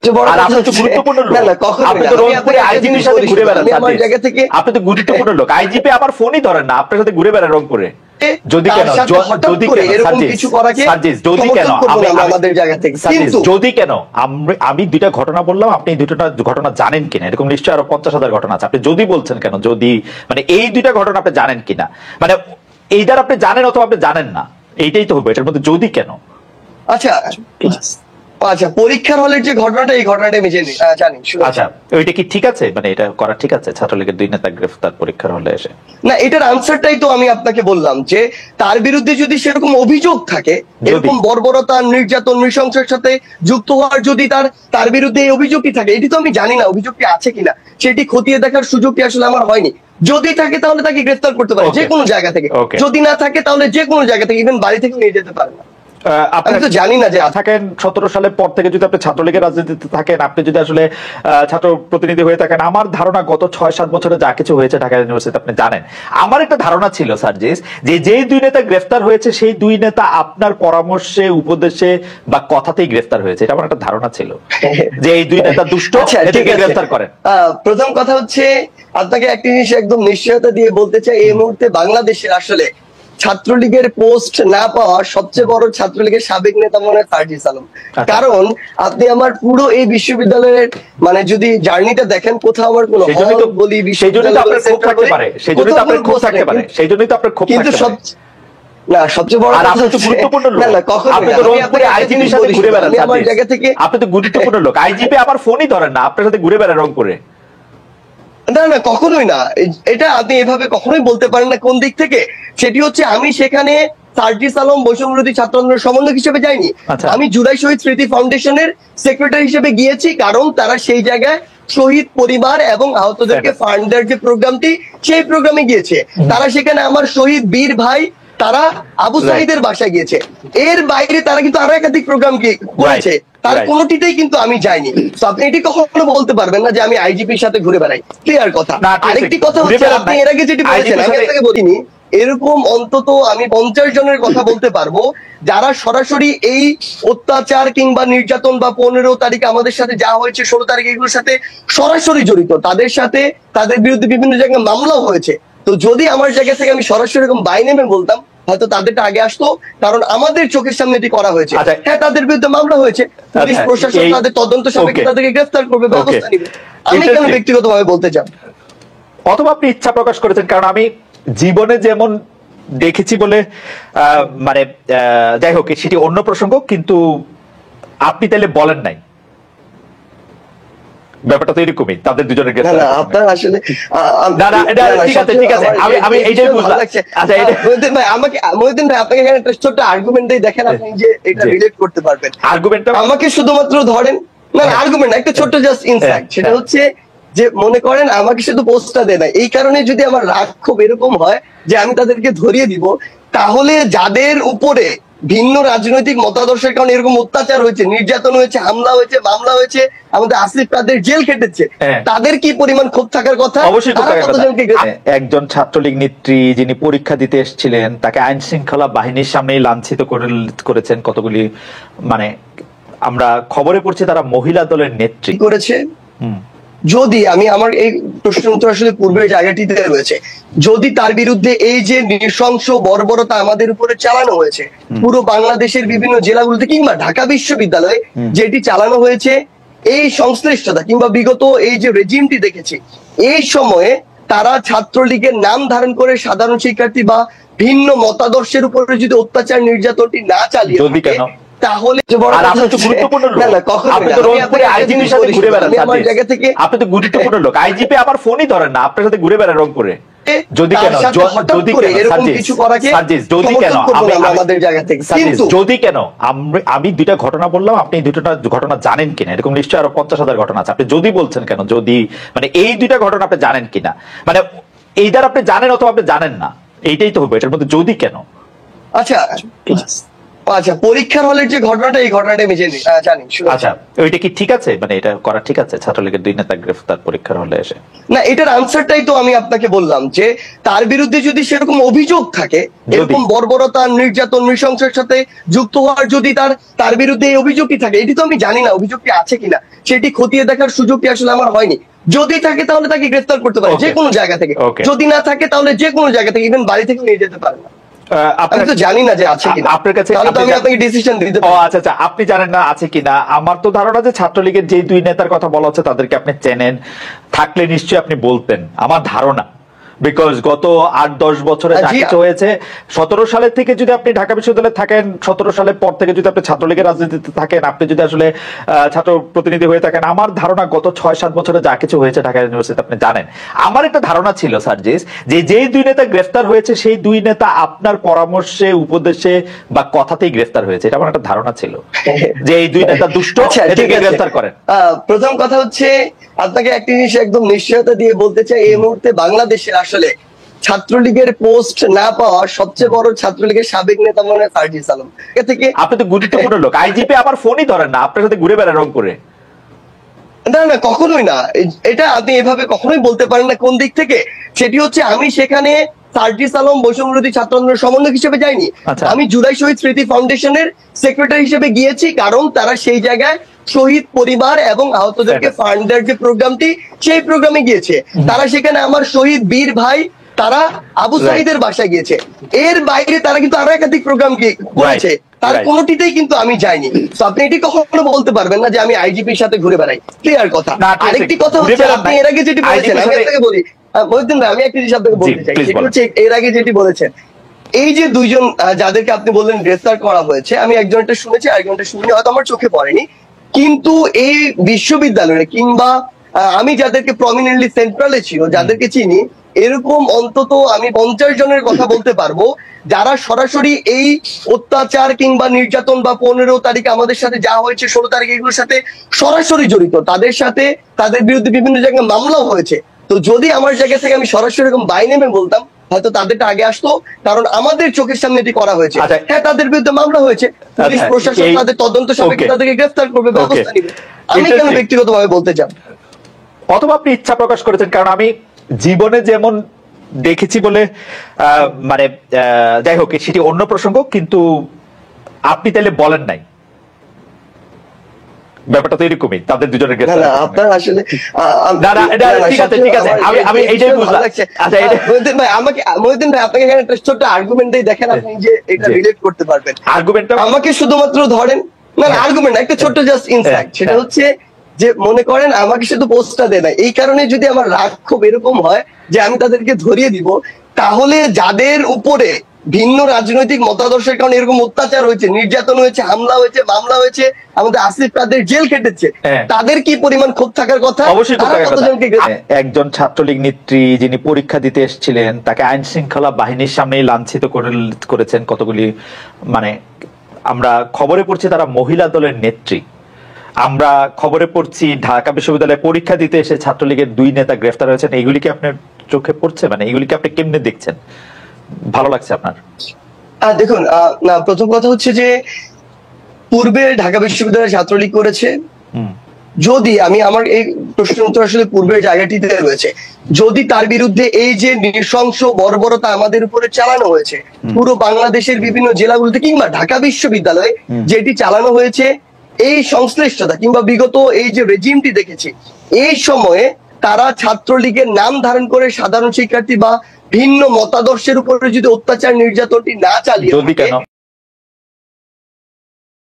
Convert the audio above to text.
আর আপনি তো গুরুত্বপূর্ণ লোক, আপনি তো রংপুরে আইজিপির সাথে ঘুরে বেড়ান, আপনি তো গুরুত্বপূর্ণ লোক, আইজিপি আমার ফোনই ধরেন না, আপনার সাথে ঘুরে বেড়ান রংপুরে। যদি কেন যদি কেন আমি দুইটা ঘটনা বললাম, আপনি দুইটা ঘটনা জানেন কিনা, এরকম নিশ্চয়ই আরো 50,000 ঘটনা আছে, আপনি যদি বলছেন কেন, যদি মানে এই দুইটা ঘটনা আপনি জানেন কিনা, মানে এইটার আপনি জানেন অথবা আপনি জানেন না, এইটাই তো হবে, এটার মধ্যে যদি কেন। আচ্ছা আচ্ছা, পরীক্ষার হলের যে ঘটনাটা, এই ঘটনাটা আমি জানি। আচ্ছা, ওইটা কি ঠিক আছে, মানে এটা করা ঠিক আছে? ছাত্রলীগের 2 নেতা গ্রেফতার পরীক্ষার হলে এসে? না, এটার আনসারটাই তো আমি আপনাকে বললাম, যে তার বিরুদ্ধে যদি সেরকম অভিযোগ থাকে, এরকম বর্বরতা, নির্যাতন, নৃশংসের সাথে যুক্ত হওয়ার যদি তার বিরুদ্ধে এই অভিযোগটি থাকে, এটি তো আমি জানি না অভিযোগটি আছে কিনা, সেটি খতিয়ে দেখার সুযোগটি আসলে আমার হয়নি। যদি থাকে তাহলে তাকে গ্রেফতার করতে পারে যে কোনো জায়গা থেকে, যদি না থাকে তাহলে যে কোনো জায়গা থেকে, ইভেন বাড়ি থেকে নিয়ে যেতে পারে না। আপনি তো জানি না যে থাকেন 17 সালের পর থেকে যদি আপনি ছাত্রলীগের রাজনীতিতে থাকেন, আপনি যদি আসলে ছাত্র প্রতিনিধি হয়ে থাকেন, আমার ধারণা গত 6-7 বছরে যা কিছু হয়েছে ঢাকা ইউনিভার্সিটিতে আপনি জানেন। আমার একটা ধারণা ছিল সার্জিস, যে যেই 2 নেতা গ্রেফতার হয়েছে সেই 2 নেতা আপনার পরামর্শে, উপদেশে বা কথাতেই গ্রেফতার হয়েছে, এটা আমার একটা ধারণা ছিল যে এই 2 নেতা দুষ্ট, এটাকে গ্রেফতার করেন। প্রথম কথা হচ্ছে, আপনাকে একটা জিনিস একদম নিশ্চয়তা দিয়ে বলতে চাই, এই মুহূর্তে বাংলাদেশের আসলে ছাত্রলীগের পোস্ট না পাওয়া সবচেয়ে বড় ছাত্রলীগের সাবেক নেতা মনে হয় সার্জিস আলম। কারণ আপনি আমার পুরো এই বিশ্ববিদ্যালয়ের মানে যদি জার্নিটা দেখেন, কোথাও আমার কোনো বলি কিন্তু না, সবচেয়ে বড় আপনি তো গুরুত্বপূর্ণ লোক, আপনি তো রংপুরে আইজিপির সাথে ঘুরে বেড়ান, আমার জায়গা থেকে আপনি তো গুরুত্বপূর্ণ লোক, আইজিপি আমার ফোনই ধরেন না, আপনার সাথে ঘুরে বেড়ান রংপুরে। না না, কখনোই না, এটা আপনি এভাবে কখনোই বলতে পারেন না। কোন দিক থেকে? সেটি হচ্ছে, আমি সেখানে সার্জিস আলম বৈষম্যবিরোধী ছাত্র আন্দোলনের সমন্বয়ক হিসেবে যাইনি, আমি জুলাই শহীদ স্মৃতি ফাউন্ডেশনের সেক্রেটারি হিসেবে গিয়েছি, কারণ তারা সেই জায়গায় শহীদ পরিবার এবং আহতদেরকে ফান্ড দেওয়ার যে প্রোগ্রামটি, সেই প্রোগ্রামে গিয়েছে। তারা সেখানে আমার শহীদ বীর ভাই তারা আবু সাইদের বাসায় গিয়েছে, এর বাইরে তারা কিন্তু আরো একাধিক প্রোগ্রাম করেছে, তার কোনোটিতেই কিন্তু আমি যাইনি। তো আপনি এটি কখনো বলতে পারবেন না যে আমি আইজিপির সাথে ঘুরে বেড়াই, ক্লিয়ার কথা। আরেকটি কথা হচ্ছে, আপনি এর আগে যেটি বলেছেন, আমি আপনাকে বলিনি, এরকম অন্তত আমি 50 জনের কথা বলতে পারবো যারা সরাসরি এই অত্যাচার কিংবা নির্যাতন বা 15 তারিখে আমাদের সাথে যা হয়েছে, 16 তারিখে এগুলোর সাথে সরাসরি জড়িত, তাদের সাথে তাদের বিরুদ্ধে বিভিন্ন জায়গায় মামলাও হয়েছে। তো যদি আমার জায়গা থেকে আমি সরাসরি এরকম বাই নেমে বলতাম, হয়তো তাদেরটা আগে আসতো, কারণ আমাদের চোখের সামনে এটি করা হয়েছে। হ্যাঁ, তাদের বিরুদ্ধে মামলা হয়েছে, পুলিশ প্রশাসন তাদের তদন্ত সাপেক্ষে তাদেরকে গ্রেফতার করবে, ব্যবস্থা নিবে। আমি কেন ব্যক্তিগতভাবে বলতে চান? অথবা আপনি ইচ্ছা প্রকাশ করেছেন, কারণ আমি জীবনে যেমন দেখেছি বলে, মানে যাই হোক, সেটি অন্য প্রসঙ্গ, কিন্তু আপনি তাহলে বলেন নাই, ব্যাপারটা তো এরকমই, তাদের দুজনের আপনার আসলে ঠিক আছে, আমি এইটাই বুঝলাম। আচ্ছা, মহিউদ্দিন ভাই, আপনাকে এখানে একটা ছোট্ট আর্গুমেন্ট দিয়ে দেখেন, আপনি যে এটা রিলেট করতে পারবেন। আর্গুমেন্টটা আমাকে শুধুমাত্র ধরেন, না আর্গুমেন্ট, একটা ছোট্ট জাস্ট ইনসাইট, সেটা হচ্ছে যে মনে করেন আমাকে শুধু পোস্টটা দেয় না, এই কারণে যদি আমার রাগ খুব এরকম হয় যে আমি তাদেরকে ধরিয়ে দিব, তাহলে যাদের উপরে ভিন্ন রাজনৈতিক মতাদর্শের কারণে এরকম অত্যাচার হয়েছে, নির্যাতন হয়েছে, হামলা হয়েছে, মামলা হয়েছে, আমাদের আসিফ তাদের জেল খেটেছে, তাদের কি পরিমাণ ক্ষোভ থাকার কথা? অবশ্যই। একজন ছাত্রলীগ নেত্রী যিনি পরীক্ষা দিতে এসেছিলেন, তাকে আইন শৃঙ্খলা বাহিনীর সামনেই লাঞ্ছিত করেছেন কতগুলি, মানে আমরা খবরে পড়ছি তারা মহিলা দলের নেত্রী করেছে। যদি আমি আমার এই প্রশ্নের উত্তর আসলে পূর্বের জায়গাটিতে রয়েছে, যদি তার বিরুদ্ধে এই যে নৃশংস বর্বরতা আমাদের উপরে চালানো হয়েছে পুরো বাংলাদেশের বিভিন্ন জেলাগুলোতে কিংবা ঢাকা বিশ্ববিদ্যালয়ে যেটি চালানো হয়েছে, এই সংশ্লিষ্টতা কিংবা বিগত এই যে রেজিমটি দেখেছি, এই সময়ে তারা ছাত্রলীগের নাম ধারণ করে সাধারণ শিক্ষার্থী বা ভিন্ন মতাদর্শের উপরে যদি অত্যাচার নির্যাতনটি না চালিয়ে তাহলে গুরুত্বপূর্ণ লোক, আপনি তো রংপুরে আইজিপির সাথে ঘুরে বেড়ান, আমার জায়গা থেকে আপনি তো গুরুত্বপূর্ণ লোক, আইজিপি আমার ফোনই ধরেন না, আপনার সাথে ঘুরে বেড়ান রংপুরে। যদি কেন আমি 2টা ঘটনা বললাম, আপনি 2টা ঘটনা জানেন কিনা, এরকম নিশ্চয়ই আরো 50,000 ঘটনা আছে, আপনি যদি বলছেন কেন, যদি মানে এই 2টা ঘটনা আপনি জানেন কিনা, মানে এইটার আপনি জানেন অথবা আপনি জানেন না, এইটাই তো হবে, এটার মধ্যে যদি কেন। আচ্ছা আচ্ছা, পরীক্ষার হলের যে ঘটনাটা, এই ঘটনাটা আমি জানি। আচ্ছা, ওইটা কি ঠিক আছে, মানে এটা করা ঠিক আছে ছাত্রলীগের 2 নেতা গ্রেফতার পরীক্ষার হলে এসে? না, এটার আনসারটাই তো আমি আপনাকে বললাম যে তার বিরুদ্ধে যদি সেরকম অভিযোগ থাকে, এরকম বর্বরতা, নির্যাতন, নৃশংসের সাথে যুক্ত হওয়ার যদি তার বিরুদ্ধে এই অভিযোগটি থাকে, এটি তো আমি জানি না অভিযোগটি আছে কিনা, সেটি খতিয়ে দেখার সুযোগটি আসলে আমার হয়নি। যদি থাকে তাহলে তাকে গ্রেফতার করতে পারে যে কোনো জায়গা থেকে, যদি না থাকে তাহলে যে কোনো জায়গা থেকে, ইভেন বাড়ি থেকে নিয়ে যেতে পারে না। আমি তো জানি না যে আছে কিনা, আপনার কাছে তাহলে তো আমি আপনাকে ডিসিশন দিতে পারি। আচ্ছা, আপনি জানেন না আছে কিনা। আমার তো ধারণা যে ছাত্রলীগের যে 2 নেতার কথা বলা হচ্ছে তাদেরকে আপনি চেনেন, থাকলে নিশ্চয়ই আপনি বলতেন, আমার ধারণা। বিকজ গত 8-10 বছরে যা কিছু হয়েছে, 17 সালের থেকে যদি আপনি ঢাকা বিশ্ববিদ্যালয়ে থাকেন, 17 সালের পর থেকে যদি আপনি ছাত্রলীগের রাজনীতিতে থাকেন, আপনি যদি আসলে ছাত্র প্রতিনিধি হয়ে থাকেন, আমার ধারণা গত 6-7 বছরে যা কিছু হয়েছে ঢাকা ইউনিভার্সিটিতে আপনি জানেন। আমার একটা ধারণা ছিল সার্জিস, যে যেই 2 নেতা গ্রেফতার হয়েছে সেই 2 নেতা আপনার পরামর্শে, উপদেশে বা কথাতেই গ্রেফতার হয়েছে, এটা আমার একটা ধারণা ছিল যে এই 2 নেতা দুষ্ট, এদেরকে গ্রেফতার করেন। প্রথম কথা হচ্ছে, আপনাকে একটা জিনিস একদম নিশ্চয়তা দিয়ে বলতে চাই, এই মুহূর্তে বাংলাদেশের আসলে ছাত্রলীগের পোস্ট না পাওয়া সবচেয়ে বড় ছাত্রলীগের সাবেক নেতা মনে হয় সার্জিস আলম। এ থেকে আপনি তো গুরুত্বপূর্ণ লোক, আইজিপি আবার ফোনই ধরেন না, আপনার সাথে ঘুরে বেড়ান রং করে। না, কখনোই না, এটা আপনি এভাবে কখনোই বলতে পারেন না। কোন দিক থেকে? সেটি হচ্ছে আমি সেখানে সার্জিস আলম বৈষম্যবিরোধী ছাত্র আন্দোলনের সমন্বয়ক হিসেবে যাইনি, আমি জুলাই শহীদ স্মৃতি ফাউন্ডেশনের সেক্রেটারি হিসেবে গিয়েছি, কারণ তারা সেই জায়গায় শহীদ পরিবার এবং আহতদেরকে ফান্ডের যে প্রোগ্রামটি, সেই প্রোগ্রামে গিয়েছে। তারা সেখানে আমার শহীদ বীর ভাই তারা আবু সাইদের বাসায় গিয়েছে। এর বাইরে তারা কিন্তু আরো একাধিক প্রোগ্রাম করেছে, তার কোনোটিতেই কিন্তু আমি যাইনি। তো আপনি এটি কখনো বলতে পারবেন না যে আমি আইজিপির সাথে ঘুরে বেড়াই, ক্লিয়ার কথা। আরেকটি কথা হচ্ছে, আপনি এর আগে যেটি বলেছেন, আমি আপনাকে বলি মহিউদ্দিন ভাই, আমি একটি জিনিস আপনাকে বলতে চাই, সেটি হচ্ছে এর আগে যেটি বলেছেন, এই যে 2 জন যাদেরকে আপনি বললেন গ্রেফতার করা হয়েছে, আমি একজনটা শুনেছি, আরেকজনটা শুনিনি, হয়তো আমার চোখে পড়েনি, কিন্তু এই বিশ্ববিদ্যালয়ে কিংবা আমি যাদেরকে প্রমিনেন্টলি সেন্ট্রালে ছিল, যাদেরকে চিনি, এরকম অন্তত আমি 50 জনের কথা বলতে পারবো যারা সরাসরি এই অত্যাচার কিংবা নির্যাতন বা 15 তারিখে আমাদের সাথে যা হয়েছে, 16 তারিখে এগুলোর সাথে সরাসরি জড়িত, তাদের সাথে তাদের বিরুদ্ধে বিভিন্ন জায়গায় মামলাও হয়েছে। তো যদি আমার জায়গা থেকে আমি সরাসরি এরকম বাই নেমে বলতাম, হয়তো তাদেরটা আগে আসতো, কারণ আমাদের চোখের সামনে এটি করা হয়েছে। হ্যাঁ, তাদের বিরুদ্ধে মামলা হয়েছে, পুলিশ প্রশাসন তাদের তদন্ত সাপেক্ষে তাদেরকে গ্রেফতার করবে, ব্যবস্থা নিবে। আমি কেন ব্যক্তিগতভাবে বলতে চান? অথবা আপনি ইচ্ছা প্রকাশ করেছেন, কারণ আমি জীবনে যেমন দেখেছি বলে, মানে যাই হোক, সেটি অন্য প্রসঙ্গ, কিন্তু আপনি তাহলে বলেন নাই ব্যাপারটা তো এরকমই, তাদের 2 জনের গ্রেফতার। আপনার আসলে ঠিক আছে, আমি এইটাই বুঝলাম। আচ্ছা, মহিউদ্দিন ভাই, আপনাকে এখানে একটা ছোট্ট আর্গুমেন্ট দিয়ে দেখেন, আপনি যে এটা রিলেট করতে পারবেন। আর্গুমেন্টটা আমাকে শুধুমাত্র ধরেন, না আর্গুমেন্ট একটা ছোট্ট জাস্ট ইনসাইট, সেটা হচ্ছে যে মনে করেন আমাকে শুধু পোস্টটা দেয় না, এই কারণে যদি আমার রাগ খুব এরকম হয় যে আমি তাদেরকে ধরিয়ে দিব, তাহলে যাদের উপরে ভিন্ন রাজনৈতিক মতাদর্শের কারণে এরকম অত্যাচার হয়েছে, নির্যাতন হয়েছে, হামলা হয়েছে, মামলা হয়েছে, আমাদের আসিফ তাদের জেল কেটেছে, তাদের কি পরিমাণ ক্ষোভ থাকার কথা? অবশ্যই। একজন ছাত্রলীগ নেত্রী যিনি পরীক্ষা দিতে এসেছিলেন, তাকে আইন শৃঙ্খলা বাহিনীর সামনেই লাঞ্ছিত করেছেন কতগুলি, মানে আমরা খবরে পড়ছি তারা মহিলা দলের নেত্রী, আমরা খবরে পড়ছি ঢাকা বিশ্ববিদ্যালয়ে পরীক্ষা দিতে এসে ছাত্রলীগের 2 নেতা গ্রেফতার হয়েছেন। এইগুলি কি আপনার চোখে পড়ছে? মানে এইগুলিকে আপনি কেমনে দেখছেন? ভালো লাগছে আপনার? দেখুন, না, প্রথম কথা হচ্ছে যে পূর্বে ঢাকা বিশ্ববিদ্যালয়ে ছাত্রলীগ করেছে, যদি আমি আমার এই প্রশ্নের উত্তর আসলে পূর্বের জায়গাটিতে রয়েছে, যদি তার বিরুদ্ধে এই যে নৃশংস বর্বরতা আমাদের উপরে চালানো হয়েছে পুরো বাংলাদেশের বিভিন্ন জেলাগুলোতে কিংবা ঢাকা বিশ্ববিদ্যালয়ে যেটি চালানো হয়েছে, এই সংশ্লিষ্টতা কিংবা বিগত এই যে রেজিমটি দেখেছি, এই সময়ে তারা ছাত্রলীগের নাম ধারণ করে সাধারণ শিক্ষার্থী বা ভিন্ন মতাদর্শের উপরে যদি অত্যাচার নির্যাতনটি না চালিয়ে